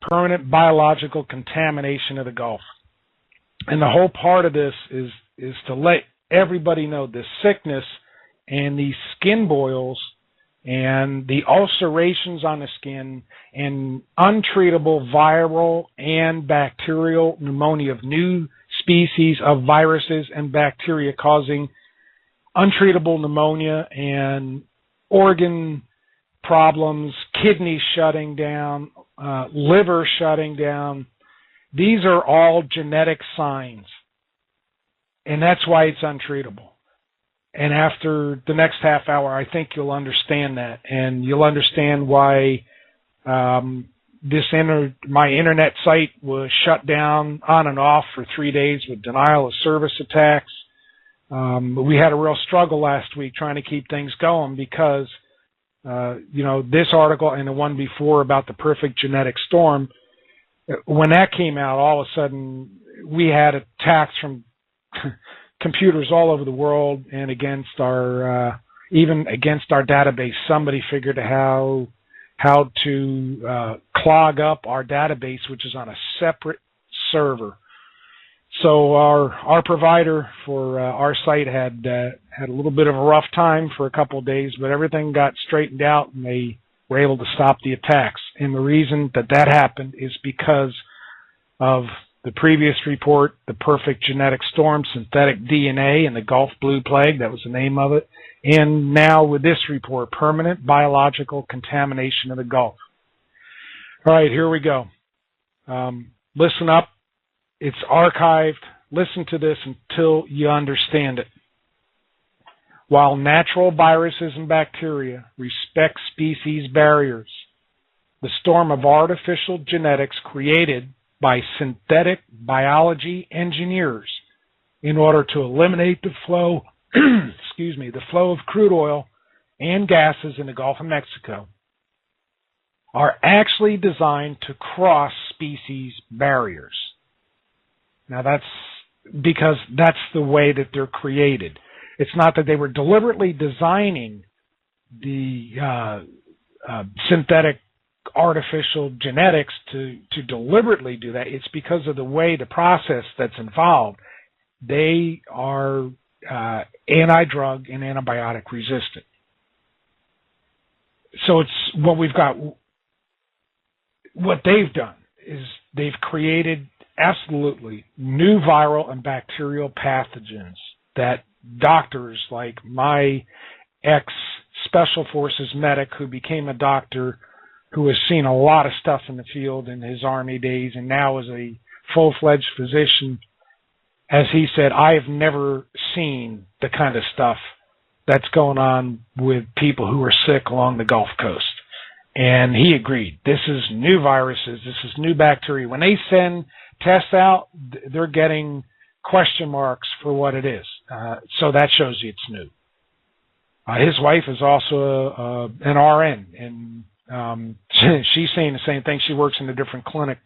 permanent biological contamination of the Gulf. And the whole part of this is to let everybody know this sickness and these skin boils and the ulcerations on the skin and untreatable viral and bacterial pneumonia of new species of viruses and bacteria causing untreatable pneumonia and organ problems, kidneys shutting down, liver shutting down. These are all genetic signs, and that's why it's untreatable. And after the next half hour, I think you'll understand that, and you'll understand why my internet site was shut down on and off for 3 days with denial of service attacks. We had a real struggle last week trying to keep things going because, this article and the one before about the perfect genetic storm, when that came out, all of a sudden we had attacks from computers all over the world and against our even against our database. Somebody figured how to clog up our database, which is on a separate server. So our provider for our site had a little bit of a rough time for a couple of days, but everything got straightened out and they were able to stop the attacks. And the reason that happened is because of the previous report, the perfect genetic storm, synthetic DNA, and the Gulf Blue Plague, that was the name of it. And now with this report, permanent biological contamination of the Gulf. All right, here we go. Listen up. It's archived. Listen to this until you understand it. While natural viruses and bacteria respect species barriers, the storm of artificial genetics created by synthetic biology engineers in order to eliminate the flow, the flow of crude oil and gases in the Gulf of Mexico are actually designed to cross species barriers. Now that's because that's the way that they're created. It's not that they were deliberately designing the synthetic artificial genetics to deliberately do that. It's because of the way, the process that's involved. They are anti-drug and antibiotic resistant. So it's what we've got. What they've done is they've created absolutely new viral and bacterial pathogens that doctors like my ex-Special Forces medic who became a doctor who has seen a lot of stuff in the field in his Army days and now is a full-fledged physician, as he said, I have never seen the kind of stuff that's going on with people who are sick along the Gulf Coast. And he agreed. This is new viruses. This is new bacteria. When they send tests out, they're getting question marks for what it is. So that shows you it's new. His wife is also an RN, and she's saying the same thing. She works in a different clinic.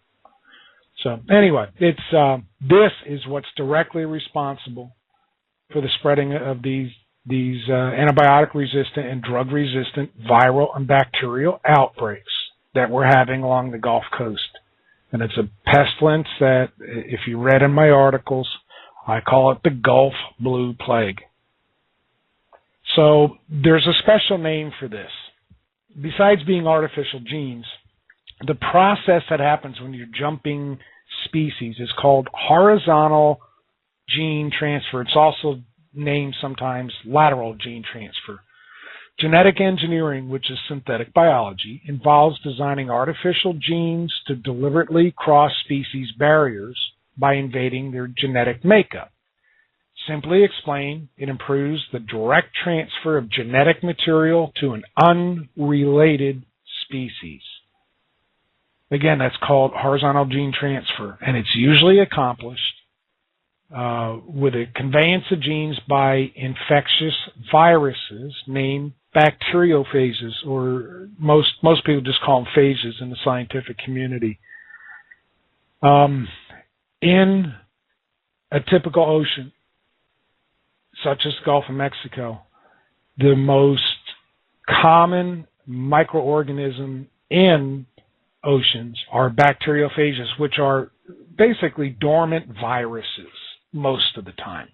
So anyway, it's this is what's directly responsible for the spreading of these antibiotic-resistant and drug-resistant viral and bacterial outbreaks that we're having along the Gulf Coast. And it's a pestilence that, if you read in my articles, I call it the Gulf Blue Plague. So there's a special name for this. Besides being artificial genes, the process that happens when you're jumping species is called horizontal gene transfer. It's also named sometimes lateral gene transfer. Genetic engineering, which is synthetic biology, involves designing artificial genes to deliberately cross species barriers by invading their genetic makeup. Simply explained, it improves the direct transfer of genetic material to an unrelated species. Again, that's called horizontal gene transfer, and it's usually accomplished with a conveyance of genes by infectious viruses named bacteriophages, or most people just call them phages in the scientific community. In a typical ocean, such as the Gulf of Mexico, the most common microorganism in oceans are bacteriophages, which are basically dormant viruses most of the time.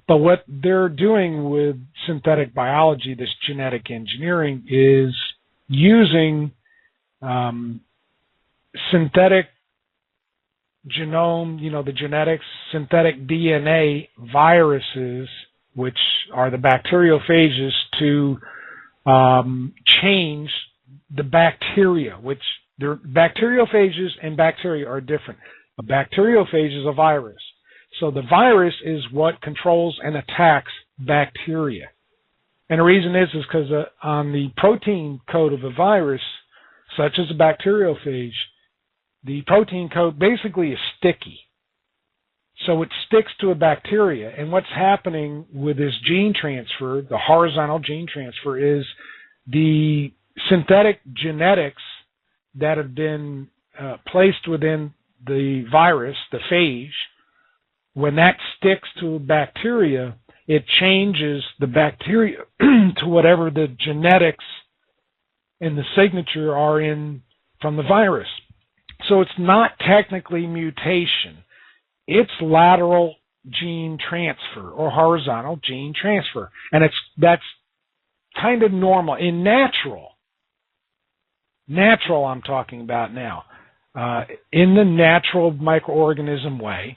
But what they're doing with synthetic biology, this genetic engineering, is using synthetic genome, the genetics, synthetic DNA viruses, which are the bacteriophages, to change the bacteria, which bacteriophages and bacteria are different. A bacteriophage is a virus. So the virus is what controls and attacks bacteria. And the reason is because on the protein code of a virus, such as a bacteriophage, the protein code basically is sticky. So it sticks to a bacteria. And what's happening with this gene transfer, the horizontal gene transfer, is the synthetic genetics that have been placed within the virus, the phage, when that sticks to a bacteria, it changes the bacteria to whatever the genetics and the signature are in from the virus. So it's not technically mutation. It's lateral gene transfer or horizontal gene transfer. And that's kind of normal. In natural I'm talking about now. In the natural microorganism way,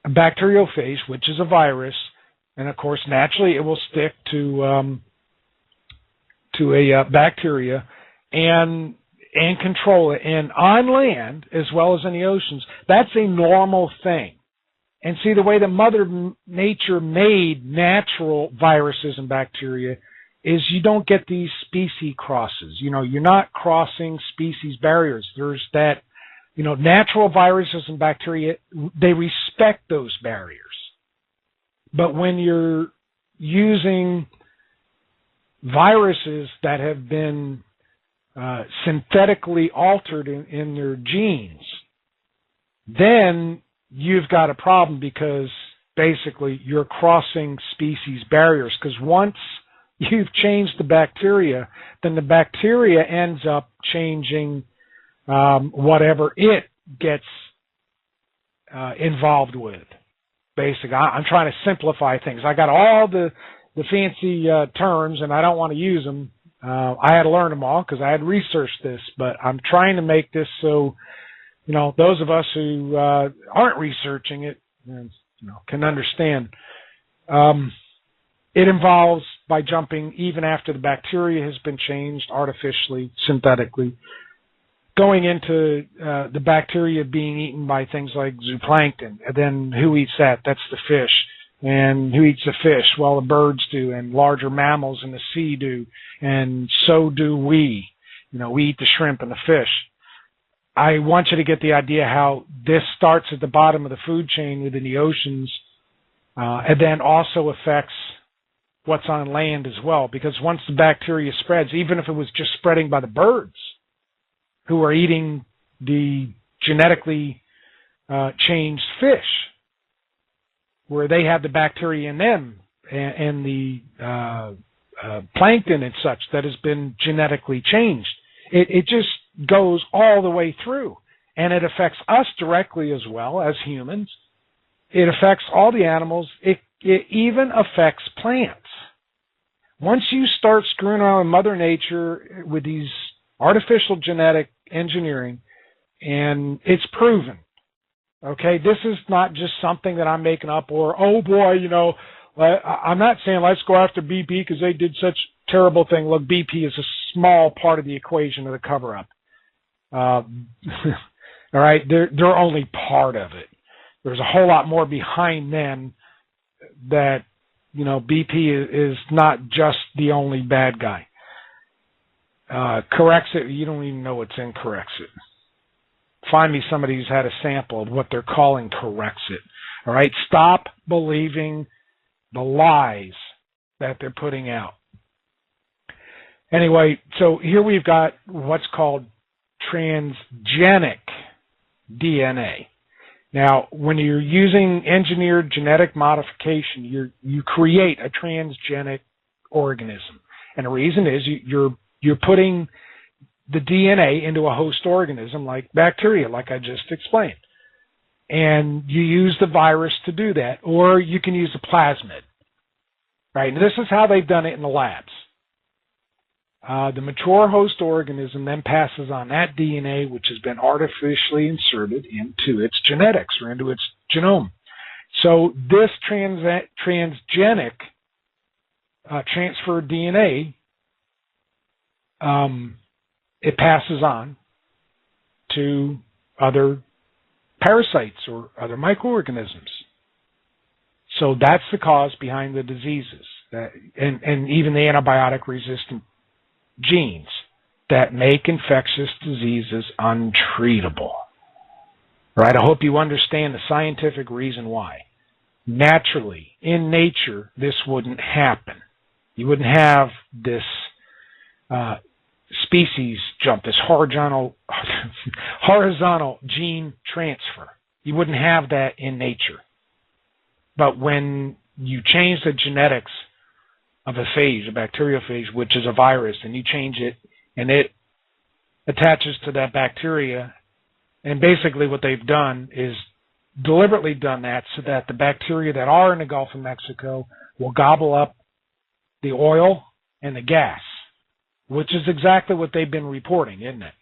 a bacteriophage, which is a virus, and of course naturally it will stick to a bacteria and control it. And on land, as well as in the oceans, that's a normal thing. And see, the way that Mother Nature made natural viruses and bacteria is you don't get these species crosses. You're not crossing species barriers. There's that, natural viruses and bacteria, they respect those barriers. But when you're using viruses that have been synthetically altered in their genes, then you've got a problem, because basically you're crossing species barriers. Because once you've changed the bacteria, then the bacteria ends up changing whatever it gets involved with. Basically, I'm trying to simplify things. I got all the fancy terms, and I don't want to use them. I had to learn them all because I had researched this, but I'm trying to make this so, those of us who aren't researching it, can understand. It involves, by jumping even after the bacteria has been changed artificially, synthetically, going into the bacteria being eaten by things like zooplankton. And then who eats that? That's the fish. And who eats the fish? Well, the birds do, and larger mammals in the sea do, and so do we. We eat the shrimp and the fish. I want you to get the idea how this starts at the bottom of the food chain within the oceans, and then also affects what's on land as well. Because once the bacteria spreads, even if it was just spreading by the birds who are eating the genetically changed fish, where they have the bacteria in them and the plankton and such that has been genetically changed, it just goes all the way through. And it affects us directly as well as humans. It affects all the animals. It even affects plants. Once you start screwing around with Mother Nature with these artificial genetic engineering, and it's proven, okay, this is not just something that I'm making up, or, oh boy, I'm not saying let's go after BP because they did such a terrible thing. Look, BP is a small part of the equation of the cover-up. All right, they're only part of it. There's a whole lot more behind them that, BP is not just the only bad guy. Corexit, you don't even know what's in Corexit. Find me somebody who's had a sample of what they're calling Corexit. All right, stop believing the lies that they're putting out. Anyway, so here we've got what's called transgenic DNA. Now, when you're using engineered genetic modification, you create a transgenic organism, and the reason is you're putting the DNA into a host organism like bacteria, like I just explained. And you use the virus to do that, or you can use a plasmid, right? And this is how they've done it in the labs. The mature host organism then passes on that DNA, which has been artificially inserted into its genetics or into its genome. So this transgenic transferred DNA, it passes on to other parasites or other microorganisms. So that's the cause behind the diseases and even the antibiotic resistant genes that make infectious diseases untreatable. Right? I hope you understand the scientific reason why. Naturally, in nature, this wouldn't happen. You wouldn't have this species jump, this horizontal gene transfer. You wouldn't have that in nature. But when you change the genetics of a phage, a bacteriophage, which is a virus, and you change it, and it attaches to that bacteria, and basically what they've done is deliberately done that so that the bacteria that are in the Gulf of Mexico will gobble up the oil and the gas, which is exactly what they've been reporting, isn't it?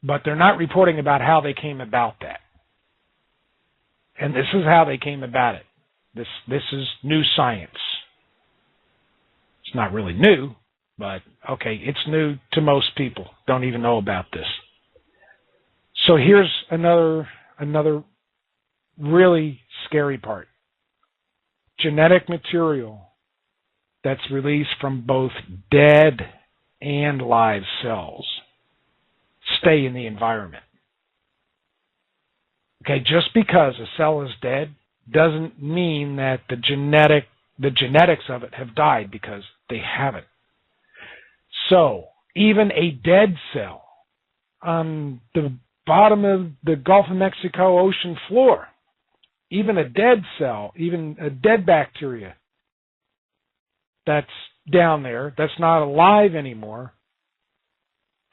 But they're not reporting about how they came about that. And this is how they came about it. This is new science. It's not really new, but okay, it's new to most people. Don't even know about this. So here's another really scary part. Genetic material that's released from both dead and live cells stay in the environment. Okay, just because a cell is dead doesn't mean that the genetics of it have died, because they haven't. So even a dead cell on the bottom of the Gulf of Mexico ocean floor, even a dead cell, even a dead bacteria that's down there, that's not alive anymore,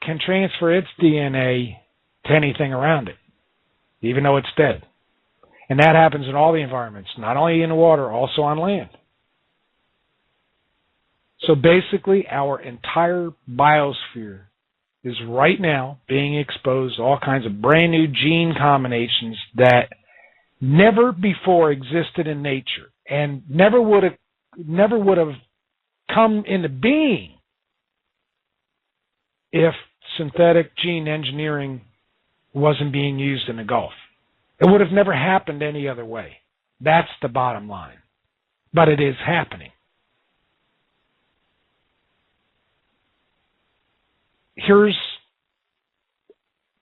can transfer its DNA to anything around it, even though it's dead. And that happens in all the environments, not only in the water, also on land. So basically, our entire biosphere is right now being exposed to all kinds of brand new gene combinations that never before existed in nature and never would have come into being if synthetic gene engineering wasn't being used in the Gulf. It would have never happened any other way. That's the bottom line. But it is happening. Here's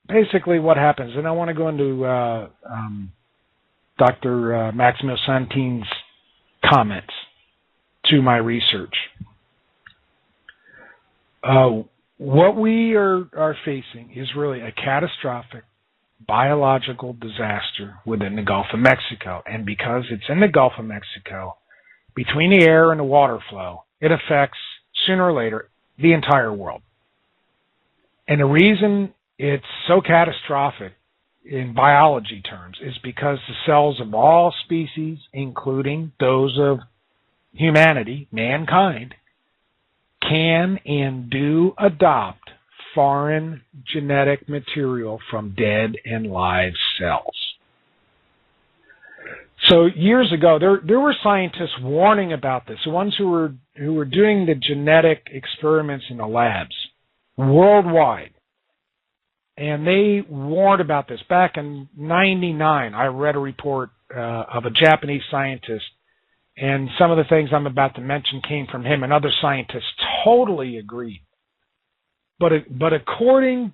basically what happens, and I want to go into Dr. Maximo Santin's comments to my research. What we are facing is really a catastrophic biological disaster within the Gulf of Mexico. And because it's in the Gulf of Mexico, between the air and the water flow, it affects, sooner or later, the entire world. And the reason it's so catastrophic in biology terms is because the cells of all species, including those of humanity, mankind, can and do adopt foreign genetic material from dead and live cells. So years ago, there were scientists warning about this, the ones who were doing the genetic experiments in the labs worldwide. And they warned about this. Back in '99, I read a report of a Japanese scientist, and some of the things I'm about to mention came from him, and other scientists totally agreed. But according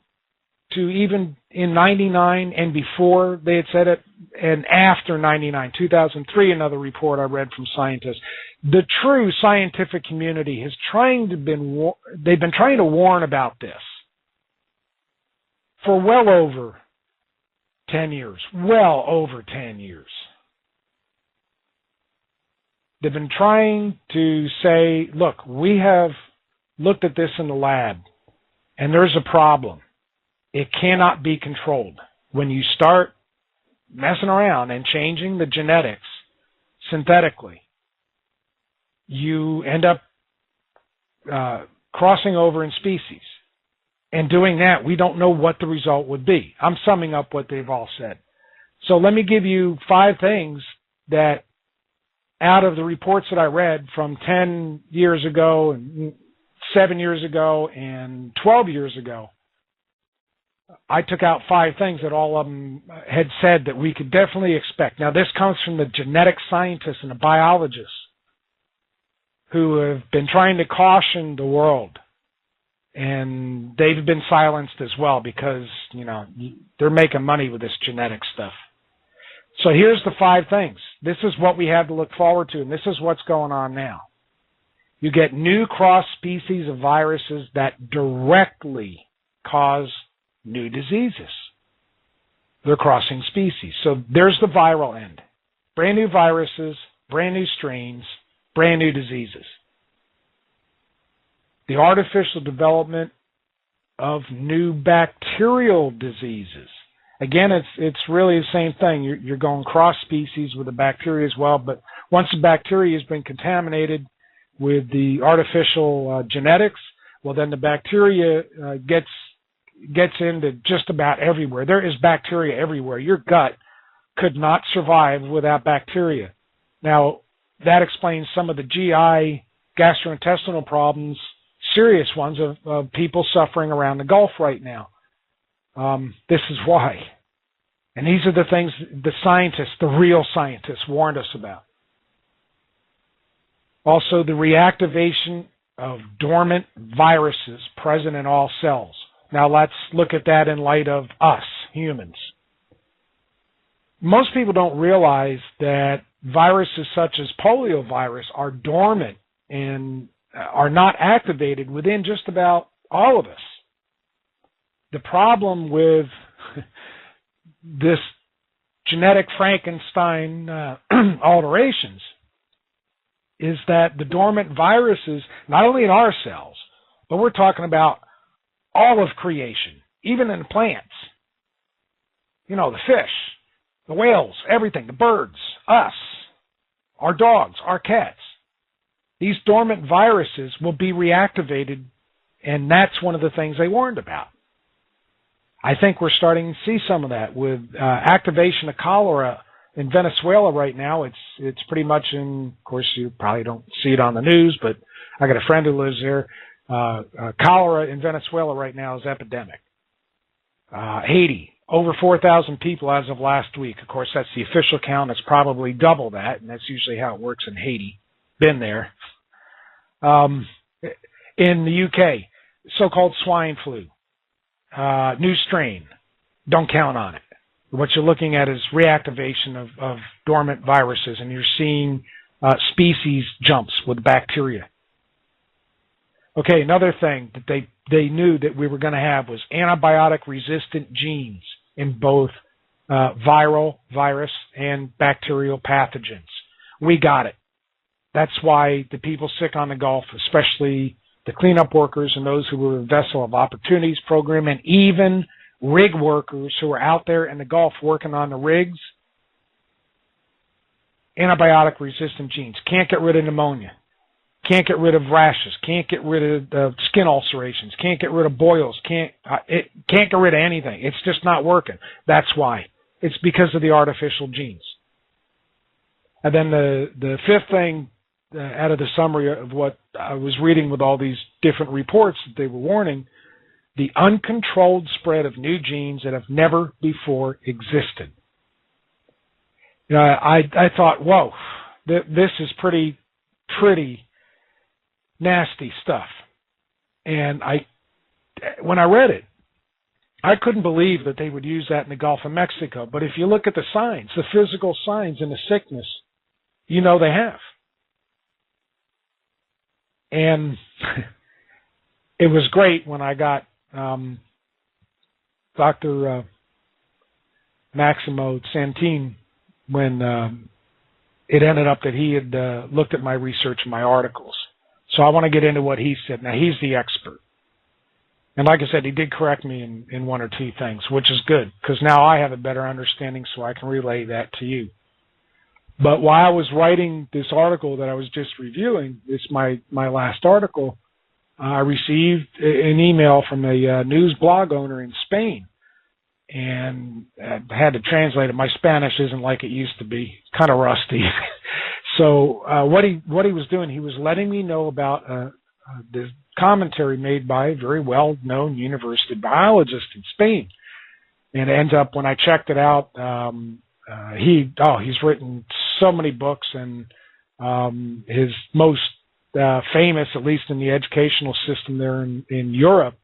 to even in '99 and before they had said it, and after '99, 2003, another report I read from scientists, the true scientific community has they've been trying to warn about this for well over 10 years. Well over 10 years. They've been trying to say, look, we have looked at this in the lab, And there's a problem. It cannot be controlled. When you start messing around and changing the genetics synthetically, you end up crossing over in species. And doing that, we don't know what the result would be. I'm summing up what they've all said. So let me give you 5 things that, out of the reports that I read from 10 years ago, and 7 years ago, and 12 years ago, I took out 5 things that all of them had said that we could definitely expect. Now, this comes from the genetic scientists and the biologists who have been trying to caution the world. And they've been silenced as well because, they're making money with this genetic stuff. So here's the 5 things. This is what we have to look forward to, and this is what's going on now. You get new cross-species of viruses that directly cause new diseases. They're crossing species. So there's the viral end. Brand new viruses, brand new strains, brand new diseases. The artificial development of new bacterial diseases. Again, it's really the same thing. You're going cross-species with the bacteria as well, but once the bacteria has been contaminated with the artificial genetics, well, then the bacteria gets into just about everywhere. There is bacteria everywhere. Your gut could not survive without bacteria. Now, that explains some of the GI, gastrointestinal problems, serious ones of people suffering around the Gulf right now. This is why. And these are the things the scientists, the real scientists, warned us about. Also, the reactivation of dormant viruses present in all cells. Now, let's look at that in light of us, humans. Most people don't realize that viruses such as poliovirus are dormant and are not activated within just about all of us. The problem with this genetic Frankenstein alterations is that the dormant viruses, not only in our cells, but we're talking about all of creation, even in the plants. The fish, the whales, everything, the birds, us, our dogs, our cats. These dormant viruses will be reactivated, and that's one of the things they warned about. I think we're starting to see some of that with activation of cholera in Venezuela right now. It's pretty much in, of course, you probably don't see it on the news, but I got a friend who lives there. Cholera in Venezuela right now is epidemic. Haiti, over 4,000 people as of last week. Of course, that's the official count. It's probably double that, and that's usually how it works in Haiti. Been there. In the UK, so-called swine flu. New strain. Don't count on it. What you're looking at is reactivation of dormant viruses, and you're seeing species jumps with bacteria. Okay, another thing that they knew that we were going to have was antibiotic-resistant genes in both viral, virus, and bacterial pathogens. We got it. That's why the people sick on the Gulf, especially the cleanup workers and those who were a Vessel of Opportunities program, and even rig workers who were out there in the Gulf working on the rigs, antibiotic-resistant genes. Can't get rid of pneumonia. Can't get rid of rashes. Can't get rid of skin ulcerations. Can't get rid of boils. Can't get rid of anything. It's just not working. That's why. It's because of the artificial genes. And then the fifth thing out of the summary of what I was reading with all these different reports that they were warning, the uncontrolled spread of new genes that have never before existed. I thought, whoa, this is pretty nasty stuff. And when I read it, I couldn't believe that they would use that in the Gulf of Mexico. But if you look at the signs, the physical signs in the sickness, they have. And it was great when I got Dr. Maximo Santin, when it ended up that he had looked at my research and my articles. So I want to get into what he said. Now, he's the expert. And like I said, he did correct me in one or two things, which is good, because now I have a better understanding so I can relay that to you. But while I was writing this article that I was just reviewing, it's my last article, I received an email from a news blog owner in Spain, and I had to translate it. My Spanish isn't like it used to be. It's kind of rusty. So what he was doing, he was letting me know about this commentary made by a very well-known university biologist in Spain. And it ends up, when I checked it out, he's written so many books, and his most famous, at least in the educational system there in Europe,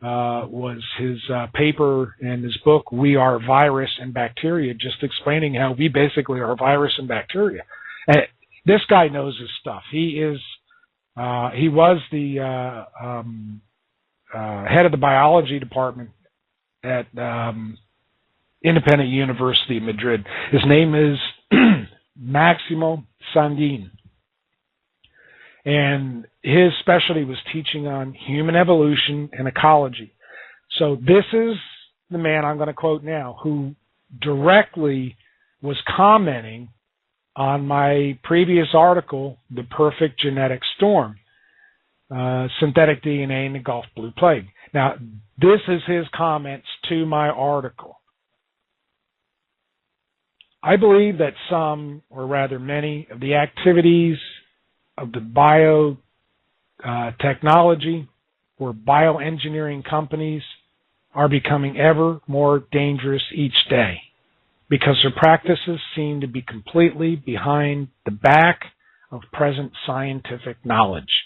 was his paper and his book, We Are Virus and Bacteria, just explaining how we basically are virus and bacteria. And this guy knows his stuff. He was the head of the biology department at Independent University of Madrid. His name is Maximo Sandin. And his specialty was teaching on human evolution and ecology. So this is the man I'm going to quote now, who directly was commenting on my previous article, The Perfect Genetic Storm, Synthetic DNA in the Gulf Blue Plague. Now, this is his comments to my article. I believe that some, or rather many, of the activities of the biotechnology or bioengineering companies are becoming ever more dangerous each day, because their practices seem to be completely behind the back of present scientific knowledge.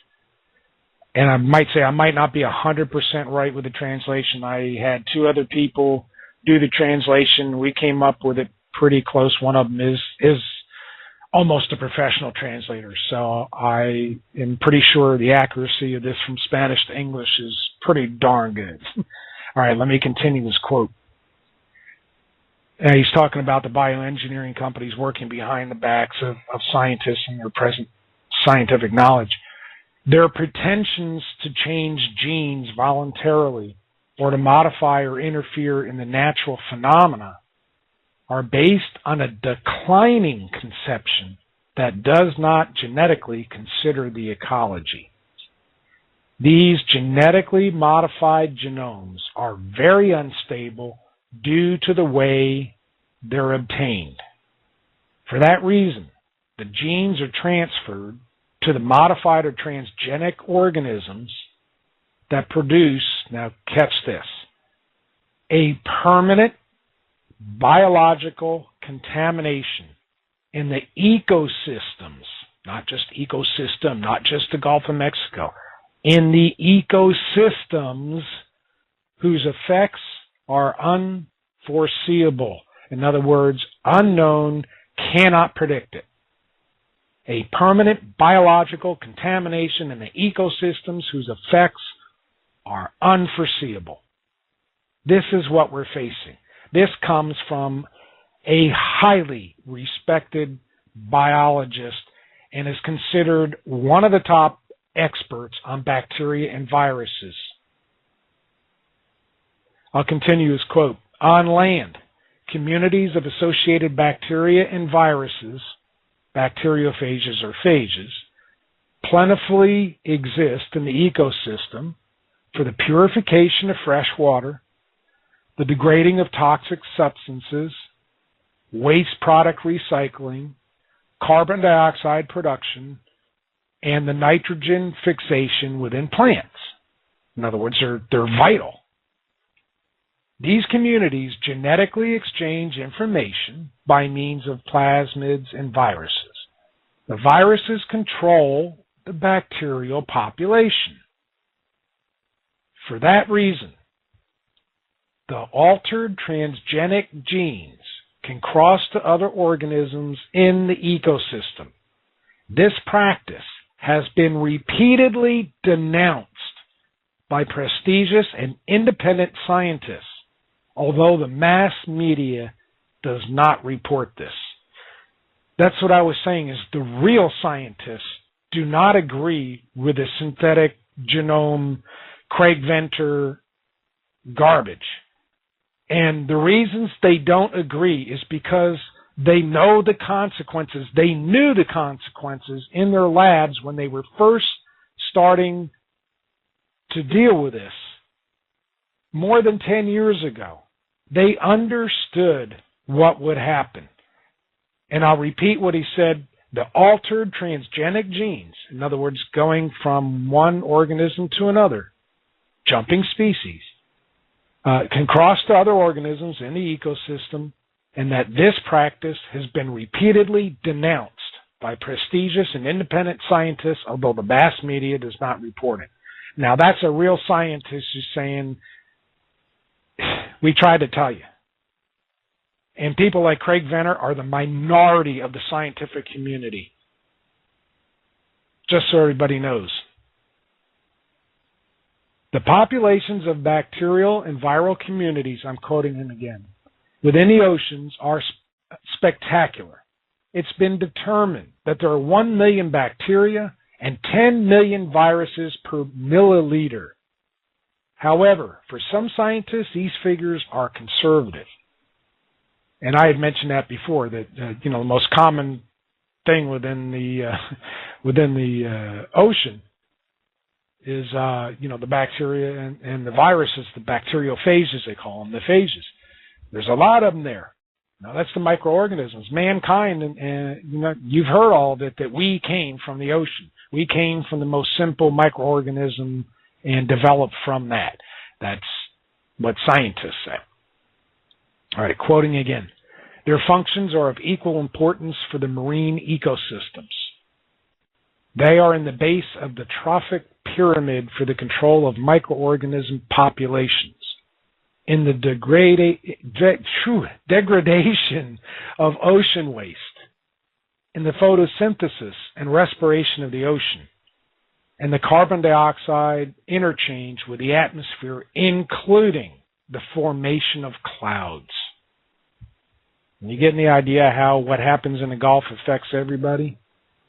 And I might say I might not be 100% right with the translation. I had two other people do the translation. We came up with it pretty close. One of them is almost a professional translator. So I am pretty sure the accuracy of this from Spanish to English is pretty darn good. All right, let me continue this quote. He's talking about the bioengineering companies working behind the backs of scientists and their present scientific knowledge. Their pretensions to change genes voluntarily or to modify or interfere in the natural phenomena are based on a declining conception that does not genetically consider the ecology. These genetically modified genomes are very unstable due to the way they're obtained. For that reason, the genes are transferred to the modified or transgenic organisms that produce, now catch this, a permanent biological contamination in the ecosystems, not just ecosystem, not just the Gulf of Mexico, in the ecosystems whose effects are unforeseeable. In other words, unknown, cannot predict it. A permanent biological contamination in the ecosystems whose effects are unforeseeable. This is what we're facing. This comes from a highly respected biologist and is considered one of the top experts on bacteria and viruses. I'll continue his quote. On land, communities of associated bacteria and viruses, bacteriophages or phages, plentifully exist in the ecosystem for the purification of fresh water, the degrading of toxic substances, waste product recycling, carbon dioxide production, and the nitrogen fixation within plants. In other words, they're vital. These communities genetically exchange information by means of plasmids and viruses. The viruses control the bacterial population. For that reason, the altered transgenic genes can cross to other organisms in the ecosystem. This practice has been repeatedly denounced by prestigious and independent scientists, although the mass media does not report this. That's what I was saying, is the real scientists do not agree with the synthetic genome, Craig Venter, garbage. And the reasons they don't agree is because they know the consequences. They knew the consequences in their labs when they were first starting to deal with this more than 10 years ago. They understood what would happen. And I'll repeat what he said. The altered transgenic genes, in other words, going from one organism to another, jumping species, can cross to other organisms in the ecosystem, and that this practice has been repeatedly denounced by prestigious and independent scientists, although the mass media does not report it. Now, that's a real scientist who's saying, we tried to tell you. And people like Craig Venter are the minority of the scientific community. Just so everybody knows. The populations of bacterial and viral communities, I'm quoting him again, within the oceans are spectacular. It's been determined that there are 1 million bacteria and 10 million viruses per milliliter. However, for some scientists, these figures are conservative. And I had mentioned that before, that the most common thing within the ocean is the bacteria and the viruses, the bacteriophages they call them, the phages. There's a lot of them there. Now that's the microorganisms. Mankind, and you've heard all of it, that we came from the ocean. We came from the most simple microorganism and developed from that. That's what scientists say. All right, quoting again. Their functions are of equal importance for the marine ecosystems. They are in the base of the trophic pyramid for the control of microorganism populations, in the degradation of ocean waste, in the photosynthesis and respiration of the ocean, and the carbon dioxide interchange with the atmosphere, including the formation of clouds. And you getting the idea how what happens in the Gulf affects everybody?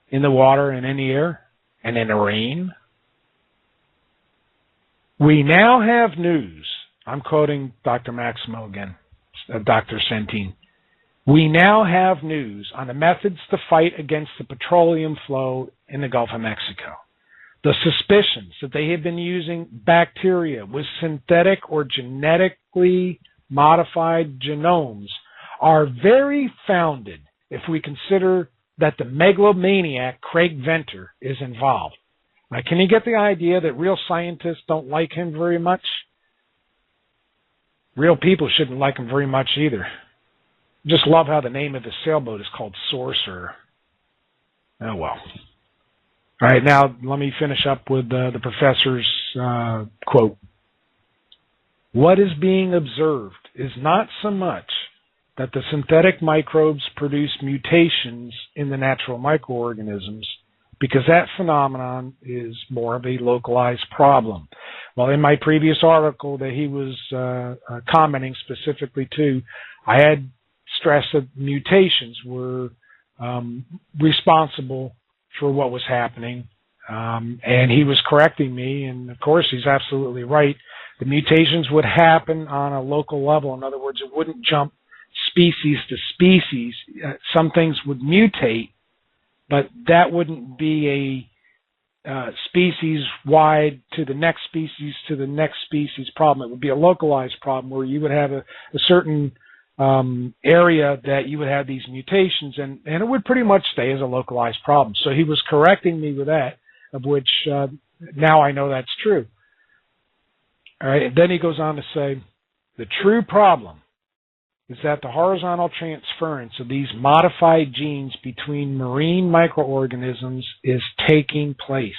In the water and in the air and in the rain? We now have news. I'm quoting Dr. Maximo again, Dr. Centine. We now have news on the methods to fight against the petroleum flow in the Gulf of Mexico. The suspicions that they have been using bacteria with synthetic or genetically modified genomes are very founded if we consider that the megalomaniac Craig Venter is involved. Now, can you get the idea that real scientists don't like him very much? Real people shouldn't like him very much either. Just love how the name of the sailboat is called Sorcerer. Oh, well. All right, now let me finish up with the professor's quote. What is being observed is not so much that the synthetic microbes produce mutations in the natural microorganisms, because that phenomenon is more of a localized problem. Well, in my previous article that he was commenting specifically to, I had stressed that mutations were responsible for what was happening, and he was correcting me, and of course he's absolutely right. The mutations would happen on a local level. In other words, it wouldn't jump species to species. Some things would mutate, but that wouldn't be a species-wide to the next species problem. It would be a localized problem where you would have a certain area that you would have these mutations, and it would pretty much stay as a localized problem. So he was correcting me with that, of which now I know that's true. All right, and then he goes on to say, the true problem is that the horizontal transference of these modified genes between marine microorganisms is taking place,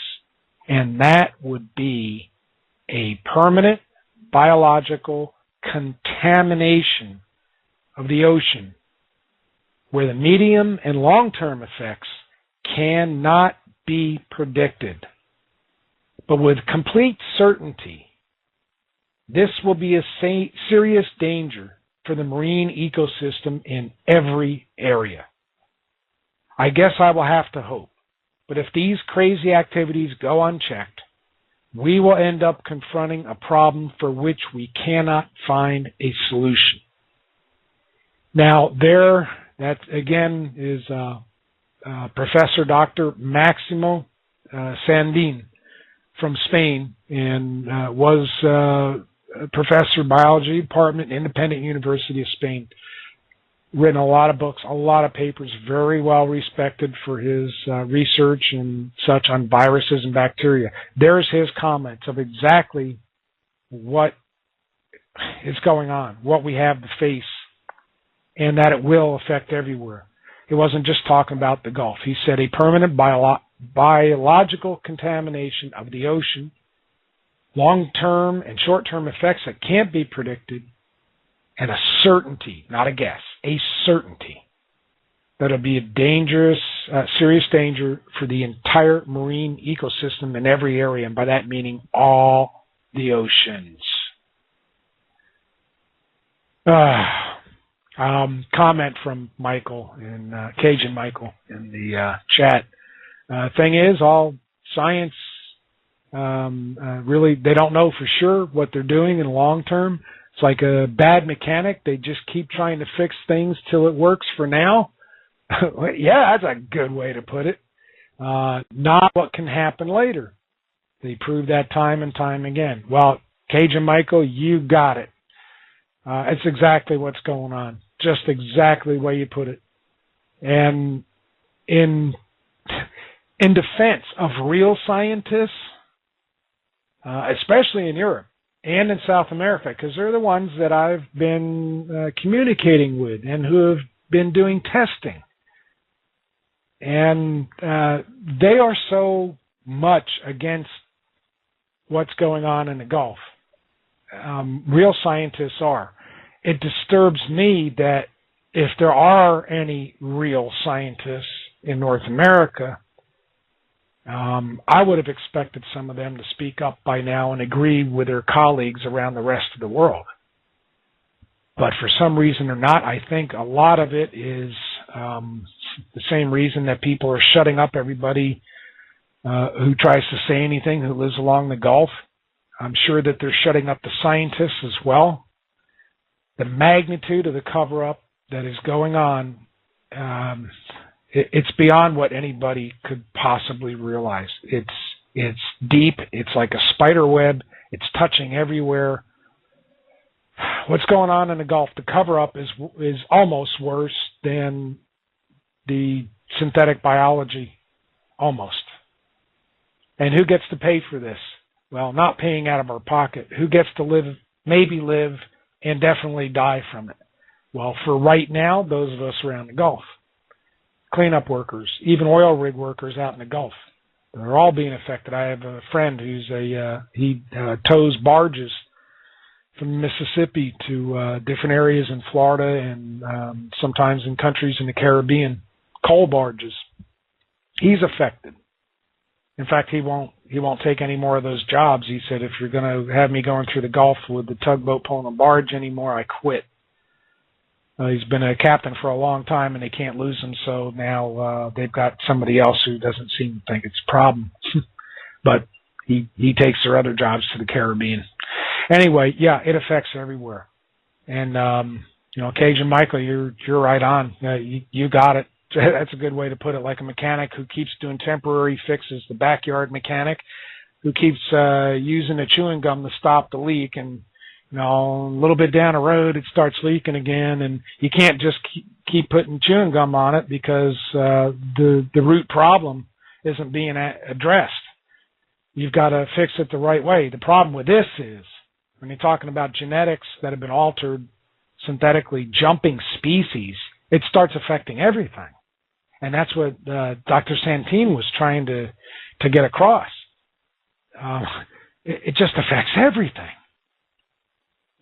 and that would be a permanent biological contamination of the ocean, where the medium and long-term effects cannot be predicted. But with complete certainty, this will be a serious danger for the marine ecosystem in every area. I guess I will have to hope, but if these crazy activities go unchecked, we will end up confronting a problem for which we cannot find a solution. Now, that again is Professor Dr. Maximo Sandin from Spain, and was professor of biology department, Independent University of Spain. Written a lot of books, a lot of papers, very well respected for his research and such on viruses and bacteria. There's his comments of exactly what is going on, what we have to face, and that it will affect everywhere. He wasn't just talking about the Gulf. He said a permanent biological contamination of the ocean, long-term and short-term effects that can't be predicted, and a certainty, not a guess, a certainty that it'll be a dangerous, serious danger for the entire marine ecosystem in every area, and by that meaning all the oceans. Comment from Michael, and Cajun Michael in the chat. Thing is, all science, really, they don't know for sure what they're doing in the long term. It's like a bad mechanic. They just keep trying to fix things till it works for now. Yeah, that's a good way to put it. Not what can happen later. They prove that time and time again. Well, Cajun Michael, you got it. It's exactly what's going on. Just exactly the way you put it. And in defense of real scientists, especially in Europe and in South America, because they're the ones that I've been communicating with and who have been doing testing. And they are so much against what's going on in the Gulf. Real scientists are. It disturbs me that if there are any real scientists in North America, I would have expected some of them to speak up by now and agree with their colleagues around the rest of the world. But for some reason or not, I think a lot of it is the same reason that people are shutting up everybody who tries to say anything, who lives along the Gulf. I'm sure that they're shutting up the scientists as well. The magnitude of the cover-up that is going on, it's beyond what anybody could possibly realize. It's deep. It's like a spider web. It's touching everywhere. What's going on in the Gulf? The cover-up is almost worse than the synthetic biology, almost. And who gets to pay for this? Well, not paying out of our pocket. Who gets to live, maybe live, and definitely die from it? Well, for right now, those of us around the Gulf. Cleanup workers, even oil rig workers out in the Gulf. They're all being affected. I have a friend who's he tows barges from Mississippi to different areas in Florida and sometimes in countries in the Caribbean, coal barges. He's affected. In fact, he won't take any more of those jobs. He said, if you're going to have me going through the Gulf with the tugboat pulling a barge anymore, I quit. He's been a captain for a long time, and they can't lose him, so now they've got somebody else who doesn't seem to think it's a problem. But he takes their other jobs to the Caribbean. Anyway, yeah, it affects everywhere. And, Cajun Michael, you're right on. You got it. That's a good way to put it, like a mechanic who keeps doing temporary fixes, the backyard mechanic who keeps using the chewing gum to stop the leak, and a little bit down the road it starts leaking again, and you can't just keep putting chewing gum on it because the root problem isn't being addressed. You've got to fix it the right way. The problem with this is, when you're talking about genetics that have been altered, synthetically jumping species, it starts affecting everything. And that's what Dr. Santine was trying to get across. It just affects everything.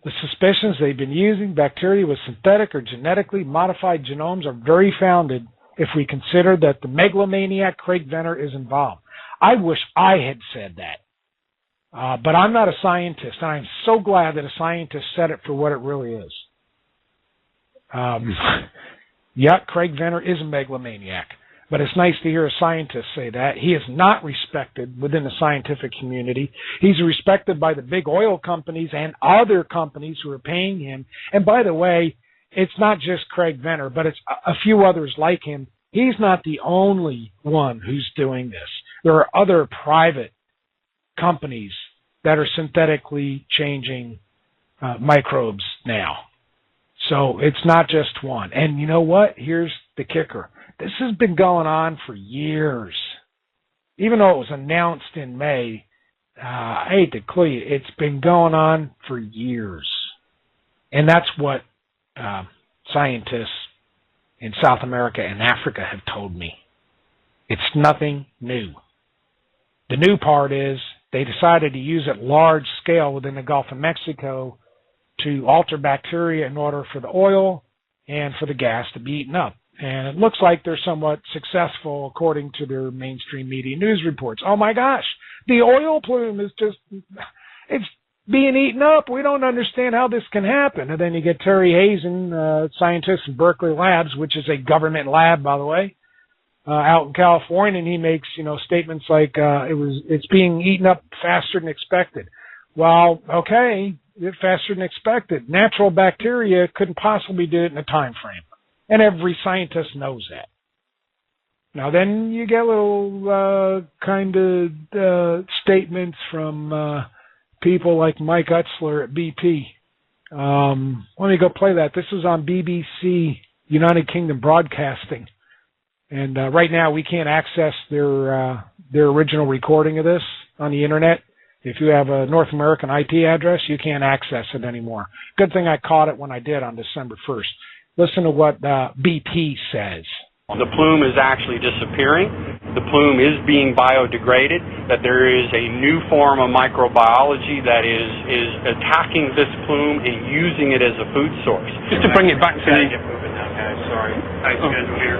The suspicions they've been using bacteria with synthetic or genetically modified genomes are very founded if we consider that the megalomaniac Craig Venter is involved. I wish I had said that. But I'm not a scientist, and I'm so glad that a scientist said it for what it really is. Yeah, Craig Venter is a megalomaniac. but it's nice to hear a scientist say that. He is not respected within the scientific community. He's respected by the big oil companies and other companies who are paying him. And by the way, it's not just Craig Venter, but it's a few others like him. He's not the only one who's doing this. There are other private companies that are synthetically changing microbes now. So it's not just one. And you know what? Here's the kicker. This has been going on for years. Even though it was announced in May, I hate to call you, it's been going on for years. And that's what scientists in South America and Africa have told me. It's nothing new. The new part is they decided to use it large scale within the Gulf of Mexico to alter bacteria in order for the oil and for the gas to be eaten up. And it looks like they're somewhat successful according to their mainstream media news reports. Oh my gosh, the oil plume is it's being eaten up. We don't understand how this can happen. And then you get Terry Hazen, scientist in Berkeley Labs, which is a government lab, by the way, out in California, and he makes, statements like it's being eaten up faster than expected. Well, okay, faster than expected. Natural bacteria couldn't possibly do it in a time frame, and every scientist knows that. Now, then you get little statements from people like Mike Utzler at BP. Let me go play that. This is on BBC United Kingdom Broadcasting. And right now we can't access their original recording of this on the internet. If you have a North American IP address, you can't access it anymore. Good thing I caught it when I did on December 1st. Listen to what BP says. The plume is actually disappearing. The plume is being biodegraded, that there is a new form of microbiology that is attacking this plume and using it as a food source. Just to bring it back to the... Get moving now, guys. Sorry. Thanks, guys. I'm here.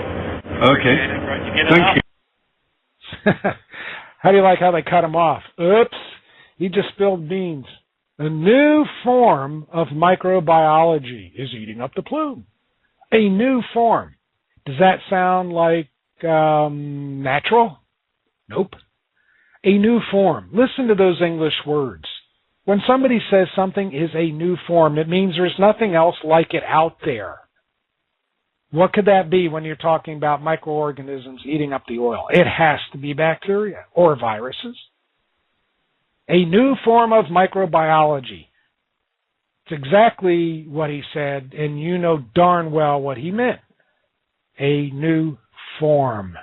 Okay. Thank you. How do you like how they cut him off? Oops. He just spilled beans. A new form of microbiology is eating up the plume. A new form. Does that sound like natural? Nope. A new form. Listen to those English words. When somebody says something is a new form, it means there's nothing else like it out there. What could that be when you're talking about microorganisms eating up the oil? It has to be bacteria or viruses. A new form of microbiology. It's exactly what he said, and you know darn well what he meant. A new form.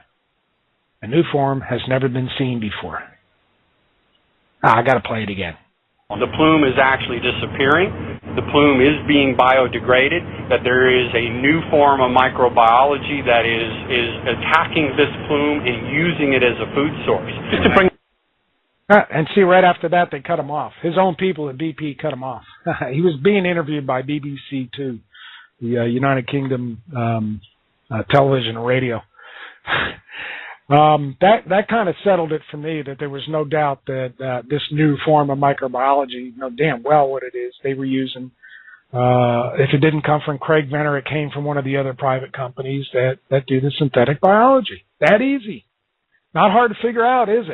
A new form has never been seen before. I got to play it again. The plume is actually disappearing. The plume is being biodegraded, that there is a new form of microbiology that is attacking this plume and using it as a food source. Just to bring... And see, right after that, they cut him off. His own people at BP cut him off. He was being interviewed by BBC Two, the United Kingdom television and radio. That kind of settled it for me, that there was no doubt that this new form of microbiology, you know damn well what it is they were using. If it didn't come from Craig Venter, it came from one of the other private companies that do the synthetic biology. That easy. Not hard to figure out, is it?